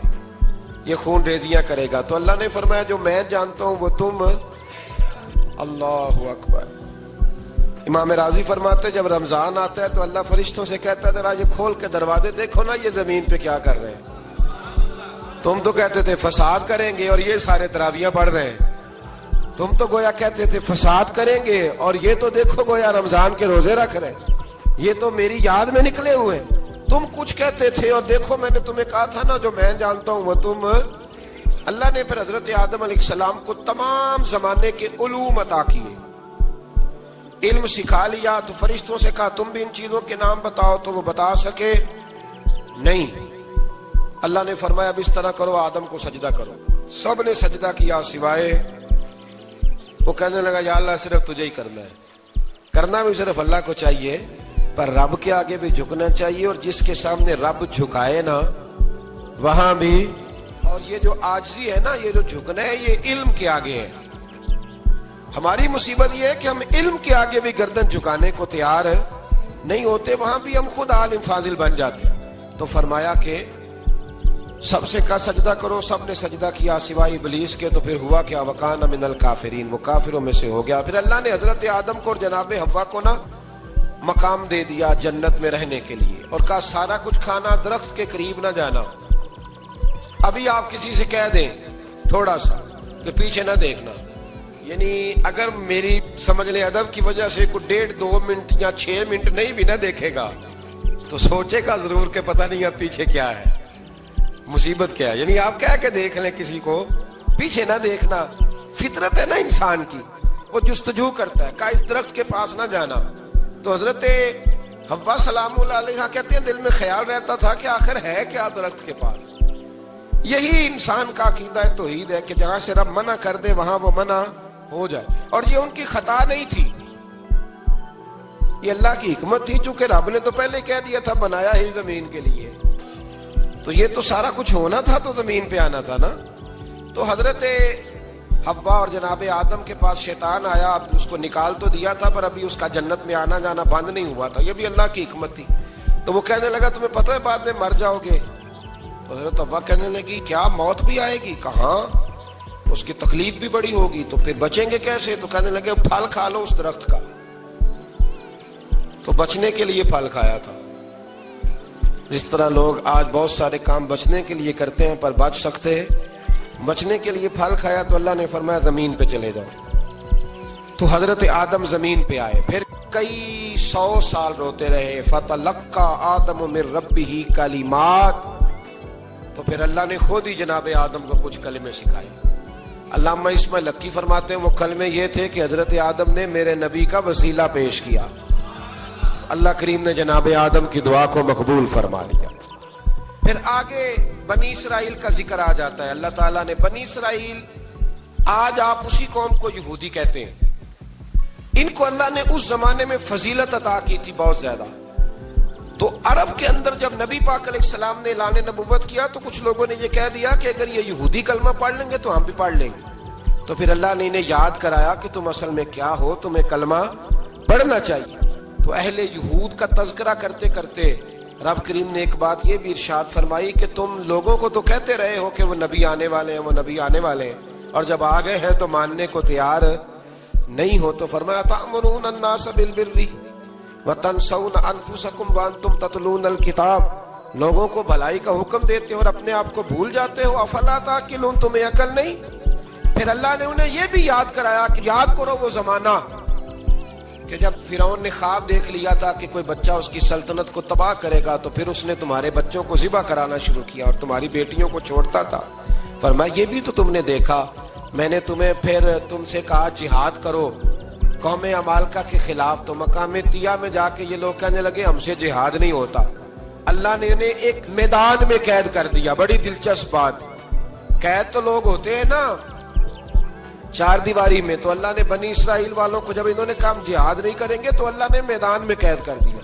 یہ خون ریزیاں کرے گا۔ تو اللہ نے فرمایا جو میں جانتا ہوں وہ تم، اللہ اکبر۔ امام راضی فرماتے جب رمضان آتا ہے تو اللہ فرشتوں سے کہتا ہے ذرا یہ کھول کے دروازے دیکھو نا، یہ زمین پہ کیا کر رہے ہیں، تم تو کہتے تھے فساد کریں گے اور یہ سارے تراویحاں پڑھ رہے ہیں، تم تو گویا کہتے تھے فساد کریں گے اور یہ تو دیکھو گویا رمضان کے روزے رکھ رہے ہیں، یہ تو میری یاد میں نکلے ہوئے ہیں، تم کچھ کہتے تھے اور دیکھو میں نے تمہیں کہا تھا نا جو میں جانتا ہوں وہ تم۔ اللہ نے پھر حضرت آدم علیہ السلام کو تمام زمانے کے علوم عطا کیے، علم سکھا لیا، تو فرشتوں سے کہا تم بھی ان چیزوں کے نام بتاؤ، تو وہ بتا سکے نہیں۔ اللہ نے فرمایا اب اس طرح کرو آدم کو سجدہ کرو، سب نے سجدہ کیا سوائے، وہ کہنے لگا یا اللہ صرف تجھے ہی کرنا ہے، کرنا بھی صرف اللہ کو چاہیے، پر رب کے آگے بھی جھکنا چاہیے، اور جس کے سامنے رب جھکائے نا وہاں بھی۔ اور یہ جو عاجزی ہے نا، یہ جو جھکنا ہے، یہ علم کے آگے ہے۔ ہماری مصیبت یہ ہے کہ ہم علم کے آگے بھی گردن جھکانے کو تیار نہیں ہوتے، وہاں بھی ہم خود عالم فاضل بن جاتے ہیں۔ تو فرمایا کہ سب سے کہا سجدہ کرو، سب نے سجدہ کیا سوائے ابلیس کے، تو پھر ہوا کیا وکان من الکافرین، وہ کافروں میں سے ہو گیا۔ پھر اللہ نے حضرت آدم کو اور جناب حوا کو نا مقام دے دیا جنت میں رہنے کے لیے، اور کہا سارا کچھ کھانا، درخت کے قریب نہ جانا۔ ابھی آپ کسی سے کہہ دیں تھوڑا سا کہ پیچھے نہ دیکھنا، یعنی اگر میری سمجھ لیں ادب کی وجہ سے کوئی 1.5-2 منٹ یا 6 منٹ نہیں بھی نہ دیکھے گا تو سوچے گا ضرور کہ پتہ نہیں اب پیچھے کیا ہے، مصیبت کیا ہے۔ یعنی آپ کہہ کے دیکھ لیں کسی کو، پیچھے نہ دیکھنا، فطرت ہے نا انسان کی، وہ جستجو کرتا ہے، کہا اس درخت کے پاس نہ جانا۔ تو حضرت حوا سلام اللہ علیہ کہتے ہیں دل میں خیال رہتا تھا کہ آخر ہے کیا درخت کے پاس۔ یہی انسان کا عقیدہ توحید ہے کہ جہاں سے رب منع کر دے وہاں وہ منع ہو جائے، اور یہ ان کی خطا نہیں تھی، یہ اللہ کی حکمت تھی، چونکہ رب نے تو پہلے کہہ دیا تھا بنایا ہی زمین کے لیے، تو یہ تو سارا کچھ ہونا تھا تو زمین پہ آنا تھا نا۔ تو حضرت حوا اور جناب آدم کے پاس شیطان آیا، اب اس کو نکال تو دیا تھا پر ابھی اس کا جنت میں آنا جانا بند نہیں ہوا تھا، یہ بھی اللہ کی حکمت تھی۔ تو وہ کہنے لگا تمہیں پتہ ہے بعد میں مر جاؤ گے؟ تو حضرت حوا کہنے لگی کیا موت بھی آئے گی؟ کہاں، اس کی تکلیف بھی بڑی ہوگی، تو پھر بچیں گے کیسے؟ تو کہنے لگے پھل کھا لو اس درخت کا، تو بچنے کے لیے پھل کھایا تھا۔ جس طرح لوگ آج بہت سارے کام بچنے کے لیے کرتے ہیں پر بچ سکتے ہیں، بچنے کے لیے پھل کھایا، تو اللہ نے فرمایا زمین پہ چلے جاؤ۔ تو حضرت آدم زمین پہ آئے، پھر کئی 100 سال روتے رہے، فَتَلَقَّى آدَمُ مِن رَبِّهِ کَلِمَاتٍ، تو پھر اللہ نے خود ہی جناب آدم کو کچھ کلمے سکھائے۔ علامہ اسماعیل لکی فرماتے ہیں وہ کلمے یہ تھے کہ حضرت آدم نے میرے نبی کا وسیلہ پیش کیا، اللہ کریم نے جناب آدم کی دعا کو مقبول فرما لیا۔ پھر آگے بنی اسرائیل کا ذکر آ جاتا ہے، اللہ تعالیٰ نے بنی اسرائیل، آج آپ اسی قوم کو یہودی کہتے ہیں، ان کو اللہ نے اس زمانے میں فضیلت عطا کی تھی بہت زیادہ۔ تو عرب کے اندر جب نبی پاک علیہ السلام نے اعلان نبوت کیا تو کچھ لوگوں نے یہ کہہ دیا کہ اگر یہ یہودی کلمہ پڑھ لیں گے تو ہم بھی پڑھ لیں گے. تو پھر اللہ نے انہیں یاد کرایا کہ تم اصل میں کیا ہو, تمہیں کلمہ پڑھنا چاہیے. تو اہل یہود کا تذکرہ کرتے کرتے رب کریم نے ایک بات یہ بھی ارشاد فرمائی کہ تم لوگوں کو تو کہتے رہے ہو کہ وہ نبی آنے والے ہیں, وہ نبی آنے والے ہیں, اور جب آ گئے ہیں تو ماننے کو تیار نہیں ہو. تو فرمایا تأمرون الناس بالبر وتنسون انفسکم وانتم تتلون الکتاب, لوگوں کو بھلائی کا حکم دیتے ہو اور اپنے آپ کو بھول جاتے ہو. افلا تعقلون, تمہیں عقل نہیں؟ پھر اللہ نے انہیں یہ بھی یاد کرایا کہ یاد کرو وہ زمانہ کہ جب فرعون نے خواب دیکھ لیا تھا کہ کوئی بچہ اس کی سلطنت کو تباہ کرے گا, تو پھر اس نے تمہارے بچوں کو ذبح کرانا شروع کیا اور تمہاری بیٹیوں کو چھوڑتا تھا. فرمایا یہ بھی تو تم نے دیکھا, میں نے تمہیں پھر تم سے کہا جہاد کرو قوم عمالقہ کے خلاف, تو مقام طیہ میں جا کے یہ لوگ کہنے لگے ہم سے جہاد نہیں ہوتا. اللہ نے انہیں ایک میدان میں قید کر دیا. بڑی دلچسپ بات, قید تو لوگ ہوتے ہیں نا چار دیواری میں, تو اللہ نے بنی اسرائیل والوں کو جب انہوں نے کہا ہم جہاد نہیں کریں گے تو اللہ نے میدان میں قید کر دیا.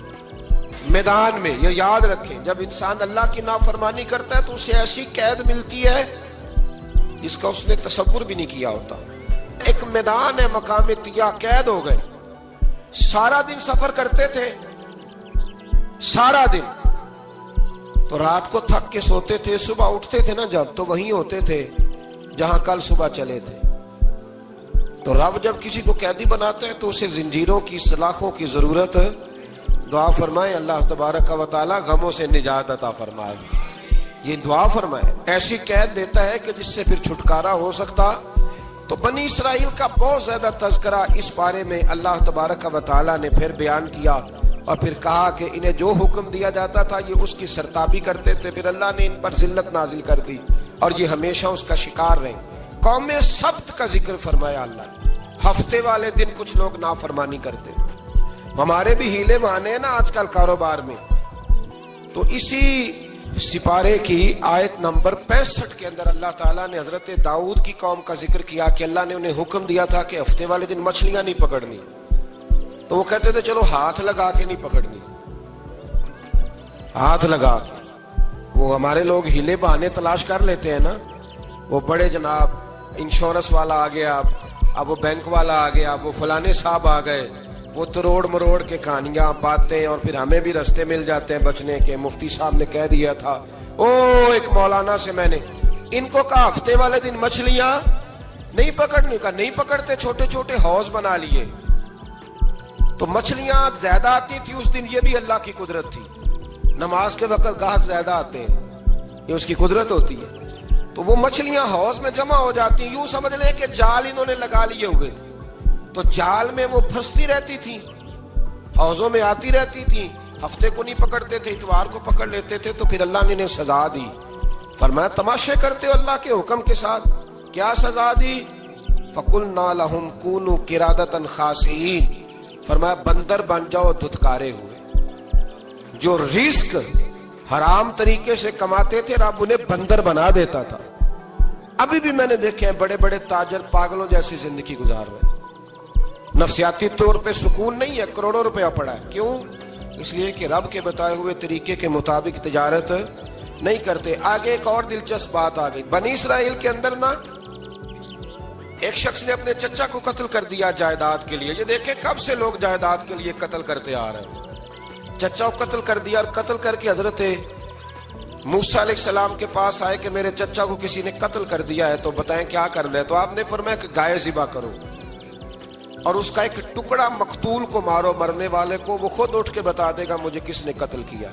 میدان میں, یہ یاد رکھیں, جب انسان اللہ کی نافرمانی کرتا ہے تو اسے ایسی قید ملتی ہے جس کا اس نے تصور بھی نہیں کیا ہوتا. ایک میدان ہے مقام طیہ, قید ہو گئے. سارا دن سفر کرتے تھے, سارا دن, تو رات کو تھک کے سوتے تھے, صبح اٹھتے تھے نا جب, تو وہیں ہوتے تھے جہاں کل صبح چلے تھے. تو رب جب کسی کو قیدی بناتا ہے تو اسے زنجیروں کی سلاخوں کی ضرورت, دعا فرمائے اللہ تبارک و تعالی غموں سے نجات عطا فرمائے. یہ دعا فرمائے, ایسی قید دیتا ہے کہ جس سے پھر چھٹکارا ہو سکتا. تو بنی اسرائیل کا بہت زیادہ تذکرہ اس بارے میں اللہ تبارک و تعالی نے پھر بیان کیا, اور پھر کہا کہ انہیں جو حکم دیا جاتا تھا یہ اس کی سرتابی کرتے تھے. پھر اللہ نے ان پر ذلت نازل کر دی اور یہ ہمیشہ اس کا شکار رہے. قوم سبت کا ذکر فرمایا اللہ نے. ہفتے والے دن کچھ لوگ نافرمانی کرتے. ہمارے بھی ہیلے بہانے ہیں نا آج کل کاروبار میں. تو اسی سپارے کی آیت نمبر 65 کے اندر اللہ تعالیٰ نے حضرت داؤد کی قوم کا ذکر کیا کہ اللہ نے انہیں حکم دیا تھا کہ ہفتے والے دن مچھلیاں نہیں پکڑنی. تو وہ کہتے تھے چلو ہاتھ لگا کے نہیں پکڑنی, ہاتھ لگا کے. وہ ہمارے لوگ ہیلے بہانے تلاش کر لیتے ہیں نا, وہ بڑے جناب انشورنس والا آ گیا, اب وہ بینک والا آ گیا, وہ فلانے صاحب آ گئے, وہ تروڑ مروڑ کے کہانیاں باتیں, اور پھر ہمیں بھی رستے مل جاتے ہیں بچنے کے. مفتی صاحب نے کہہ دیا تھا, ایک مولانا سے میں نے ان کو کہا ہفتے والے دن مچھلیاں نہیں پکڑنے کا, نہیں پکڑتے, چھوٹے چھوٹے حوض بنا لیے. تو مچھلیاں زیادہ آتی تھی اس دن, یہ بھی اللہ کی قدرت تھی. نماز کے وقت گاہک زیادہ آتے ہیں, یہ اس کی قدرت ہوتی ہے. تو وہ مچھلیاں حوض میں جمع ہو جاتی ہیں. یوں سمجھ لیں کہ جال انہوں نے لگا لیے ہوئے تھے, تو جال میں وہ پھنستی رہتی تھی, حوضوں میں آتی رہتی تھی. ہفتے کو نہیں پکڑتے تھے, اتوار کو پکڑ لیتے تھے. تو پھر اللہ نے انہیں سزا دی. فرمایا تماشے کرتے ہو اللہ کے حکم کے ساتھ. کیا سزا دی؟ فَقُلْنَا لَهُمْ كُونُوا قِرَادَةً خَاسِئِينَ, فرمایا بندر بن جاؤ دھتکارے ہوئے. جو رزق حرام طریقے سے کماتے تھے رب انہیں بندر بنا دیتا تھا. ابھی بھی میں نے دیکھے ہیں بڑے بڑے تاجر پاگلوں جیسی زندگی گزار رہے ہیں. نفسیاتی طور پہ سکون نہیں ہے, کروڑوں روپیہ پڑا ہے. کیوں؟ اس لیے کہ رب کے بتائے ہوئے طریقے کے مطابق تجارت نہیں کرتے. آگے ایک اور دلچسپ بات آ گئی. بنی اسرائیل کے اندر نا ایک شخص نے اپنے چچا کو قتل کر دیا جائیداد کے لیے. یہ دیکھیں کب سے لوگ جائیداد کے لیے قتل کرتے آ رہے ہیں. چچا کو قتل کر دیا, اور قتل کر کے حضرت موسیٰ علیہ السلام کے پاس آئے کہ میرے چچا کو کسی نے قتل کر دیا ہے, تو بتائیں کیا کرنا ہے. تو آپ نے فرمایا کہ گائے ذبح کرو, اور اس کا ایک ٹکڑا مقتول کو مارو, مرنے والے کو. وہ خود اٹھ کے بتا دے گا مجھے کس نے قتل کیا.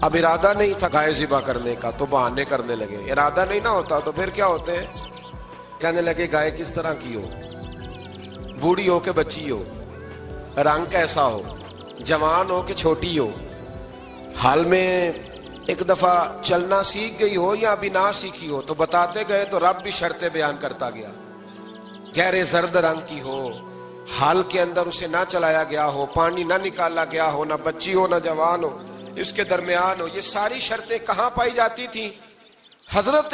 اب ارادہ نہیں تھا گائے ذبح کرنے کا, تو بہانے کرنے لگے. ارادہ نہیں نہ ہوتا تو پھر کیا ہوتے ہیں, کہنے لگے گائے کس طرح کی ہو, بوڑھی ہو کہ بچی ہو, رنگ کیسا ہو, جوان ہو کہ چھوٹی ہو, حال میں ایک دفعہ چلنا سیکھ گئی ہو یا ابھی نہ سیکھی ہو. تو بتاتے گئے تو رب بھی شرطیں بیان کرتا گیا. گہرے زرد رنگ کی ہو, حال کے اندر اسے نہ چلایا گیا ہو, پانی نہ نکالا گیا ہو, نہ بچی ہو نہ جوان ہو, اس کے درمیان ہو. یہ ساری شرطیں کہاں پائی جاتی تھی؟ حضرت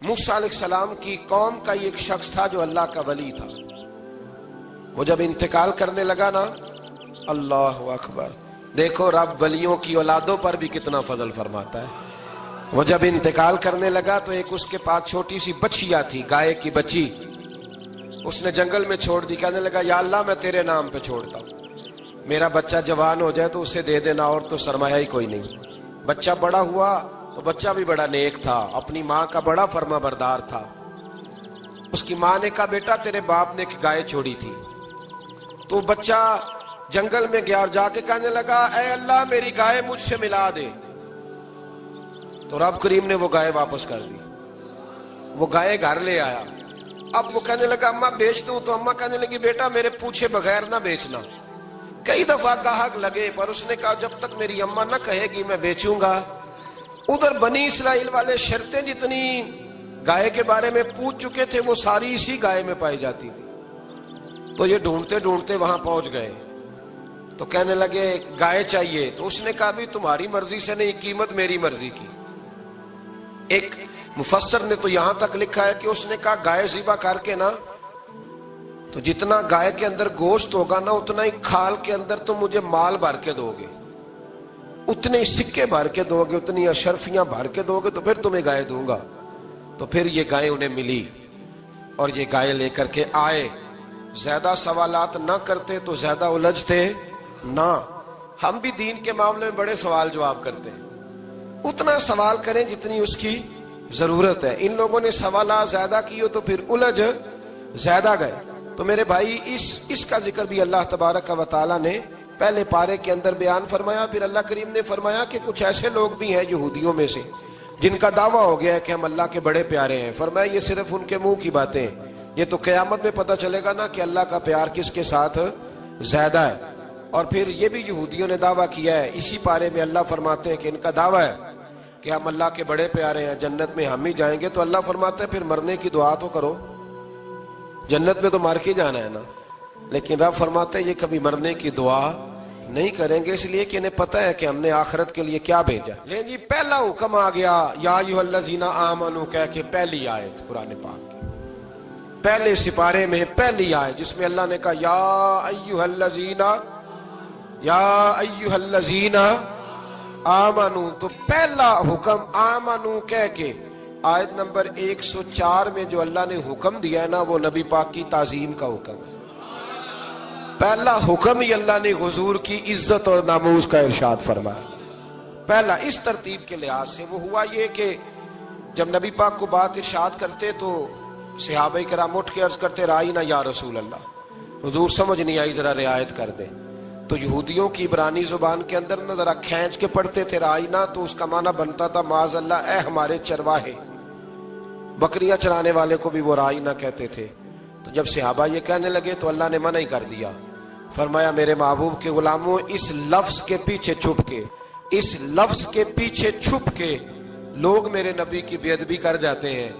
موسیٰ علیہ السلام کی قوم کا ایک شخص تھا جو اللہ کا ولی تھا. وہ جب انتقال کرنے لگا نا, اللہ اکبر, دیکھو رب ولیوں کی اولادوں پر بھی کتنا فضل فرماتا ہے. وہ جب انتقال کرنے لگا تو ایک اس کے پاس چھوٹی سی بچیا تھی، گائے کی بچی، اس نے جنگل میں چھوڑ دی. کہنے لگا یا اللہ میں تیرے نام پہ چھوڑتا ہوں، میرا بچہ جوان ہو جائے تو اسے دے دینا، اور تو سرمایہ ہی کوئی نہیں. بچہ بڑا ہوا تو بچہ بھی بڑا نیک تھا، اپنی ماں کا بڑا فرما بردار تھا. اس کی ماں نے کہا بیٹا تیرے باپ نے ایک گائے چھوڑی تھی. تو بچہ جنگل میں گیا اور جا کے کہنے لگا اے اللہ میری گائے مجھ سے ملا دے. تو رب کریم نے وہ گائے واپس کر دی. وہ گائے گھر لے آیا. اب وہ کہنے لگا اماں بیچ دوں، تو اماں کہنے لگی بیٹا میرے پوچھے بغیر نہ بیچنا. کئی دفعہ گاہک لگے پر اس نے کہا جب تک میری اماں نہ کہے گی میں بیچوں گا. ادھر بنی اسرائیل والے شرطیں جتنی گائے کے بارے میں پوچھ چکے تھے وہ ساری اسی گائے میں پائی جاتی تھی. تو یہ ڈھونڈتے ڈھونڈتے وہاں پہنچ گئے تو کہنے لگے گائے چاہیے. تو اس نے کہا بھی تمہاری مرضی سے نہیں، قیمت میری مرضی کی. ایک مفسر نے تو یہاں تک لکھا ہے کہ اس نے کہا گائے ذبح کر کے نا تو جتنا گائے کے اندر گوشت ہوگا نا اتنا ہی کھال کے اندر تم مجھے مال بھر کے دو گے، اتنے ہی سکے بھر کے دو گے، اتنی اشرفیاں بھر کے دو گے تو پھر تمہیں گائے دوں گا. تو پھر یہ گائے انہیں ملی اور یہ گائے لے کر کے آئے. زیادہ سوالات نہ کرتے تو زیادہ الجھتے نہ. ہم بھی دین کے معاملے میں بڑے سوال جواب کرتے ہیں، اتنا سوال کریں جتنی اس کی ضرورت ہے. ان لوگوں نے سوالات زیادہ کیے تو پھر الجھ زیادہ گئے. تو میرے بھائی اس کا ذکر بھی اللہ تبارک و تعالیٰ نے پہلے پارے کے اندر بیان فرمایا. پھر اللہ کریم نے فرمایا کہ کچھ ایسے لوگ بھی ہیں یہودیوں میں سے جن کا دعویٰ ہو گیا ہے کہ ہم اللہ کے بڑے پیارے ہیں. فرمایا یہ صرف ان کے منہ کی باتیں ہیں، یہ تو قیامت میں پتہ چلے گا نا کہ اللہ کا پیار کس کے ساتھ زیادہ ہے. اور پھر یہ بھی یہودیوں نے دعویٰ کیا ہے. اسی پارے میں اللہ فرماتے ہیں کہ ان کا دعویٰ ہے کہ ہم اللہ کے بڑے پیارے ہیں، جنت میں ہم ہی جائیں گے. تو اللہ فرماتا ہے پھر مرنے کی دعا تو کرو، جنت میں تو مر کے جانا ہے نا. لیکن رب فرماتے ہیں یہ کبھی مرنے کی دعا نہیں کریں گے، اس لیے کہ انہیں پتہ ہے کہ ہم نے آخرت کے لیے کیا بھیجا. لیکن جی پہلا حکم آ گیا یا ایھا الذین آمنوا کہہ کے پہلی آیت قرآن پاک کی پہلے سپارے میں پہلی آیت جس میں اللہ نے کہا یا ایھا الذین آمنوا. تو پہلا حکم آمنوا کہہ کے آیت نمبر 104 میں جو اللہ نے حکم دیا ہے نا وہ نبی پاک کی تعظیم کا حکم ہے. پہلا حکم ہی اللہ نے حضور کی عزت اور ناموس کا ارشاد فرمایا. پہلا اس ترتیب کے لحاظ سے وہ ہوا یہ کہ جب نبی پاک کو بات ارشاد کرتے تو صحابہ کرام اٹھ کے عرض کرتے رائینا یا رسول اللہ، حضور سمجھ نہیں آئی ذرا رعایت کر دیں. تو یہودیوں کی عبرانی زبان کے اندر نہ ذرا کھینچ کے پڑھتے تھے رائینا، تو اس کا معنی بنتا تھا معاذ اللہ اے ہمارے چرواہے. بکریاں چرانے والے کو بھی وہ رائینا کہتے تھے. تو جب صحابہ یہ کہنے لگے تو اللہ نے منع ہی کر دیا. فرمایا میرے محبوب کے غلاموں اس لفظ کے پیچھے چھپ کے لوگ میرے نبی کی بے ادبی کر جاتے ہیں.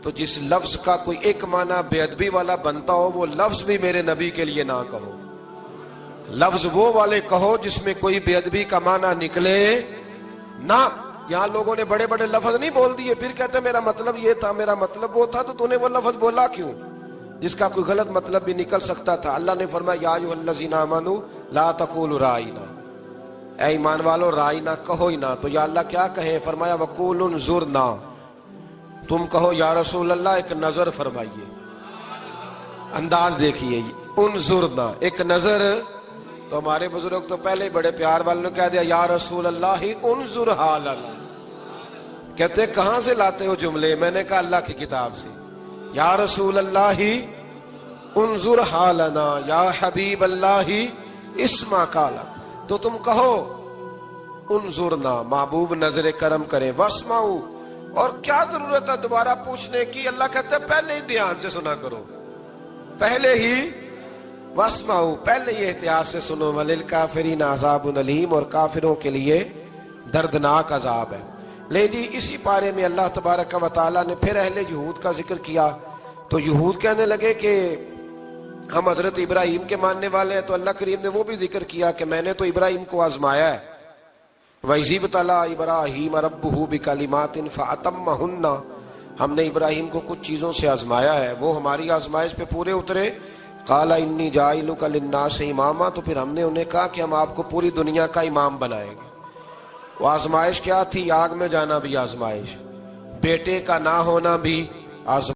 تو جس لفظ کا کوئی ایک معنی بے ادبی والا بنتا ہو وہ لفظ بھی میرے نبی کے لیے نہ کہو. لفظ وہ والے کہو جس میں کوئی بے ادبی کا معنی نکلے نہ. یہاں لوگوں نے بڑے بڑے لفظ نہیں بول دیے پھر کہتے میرا مطلب یہ تھا، میرا مطلب وہ تھا. تو تو نے وہ لفظ بولا کیوں جس کا کوئی غلط مطلب بھی نکل سکتا تھا. اللہ نے فرمایا یا ایھا الذین آمنوا لا تقولوا رائینا، اے ایمان والو رائینا کہو ہی نہ. تو یا اللہ کیا کہیں؟ فرمایا وقولوا انظرنا، تم کہو یا رسول اللہ ایک نظر فرمائیے. انداز دیکھیے انظرنا ایک نظر. تو ہمارے بزرگ تو پہلے بڑے پیار والوں نے کہہ دیا یا رسول اللہ انظر حالنا. کہتے کہاں سے لاتے ہو جملے؟ میں نے کہا اللہ کی کتاب سے. یا رسول اللہ انظر حالنا یا حبیب اللہ اسمع قالا. تو تم کہو انظرنا محبوب نظر کرم کریں، واسمعوا. اور کیا ضرورت ہے دوبارہ پوچھنے کی؟ اللہ کہتا ہے پہلے ہی دھیان سے سنا کرو، پہلے ہی واسمعوا پہلے ہی احتیاط سے سنو. وللکافرین عذاب علیم، اور کافروں کے لیے دردناک عذاب ہے. لے جی اسی پارے میں اللہ تبارک و تعالیٰ نے پھر اہل یہود کا ذکر کیا. تو یہود کہنے لگے کہ ہم حضرت ابراہیم کے ماننے والے ہیں. تو اللہ کریم نے وہ بھی ذکر کیا کہ میں نے تو ابراہیم کو آزمایا ہے. وَإِذِ ابْتَلَىٰ إِبْرَاهِيمَ رَبُّهُ بِكَلِمَاتٍ فَأَتَمَّهُنَّ، ہم نے ابراہیم کو کچھ چیزوں سے آزمایا ہے، وہ ہماری آزمائش پہ پورے اترے. قال انی جاعلک للناس اماما، تو پھر ہم نے انہیں کہا کہ ہم آپ کو پوری دنیا کا امام بنائیں گے۔ وہ آزمائش کیا تھی؟ آگ میں جانا بھی آزمائش، بیٹے کا نہ ہونا بھی آزمائش۔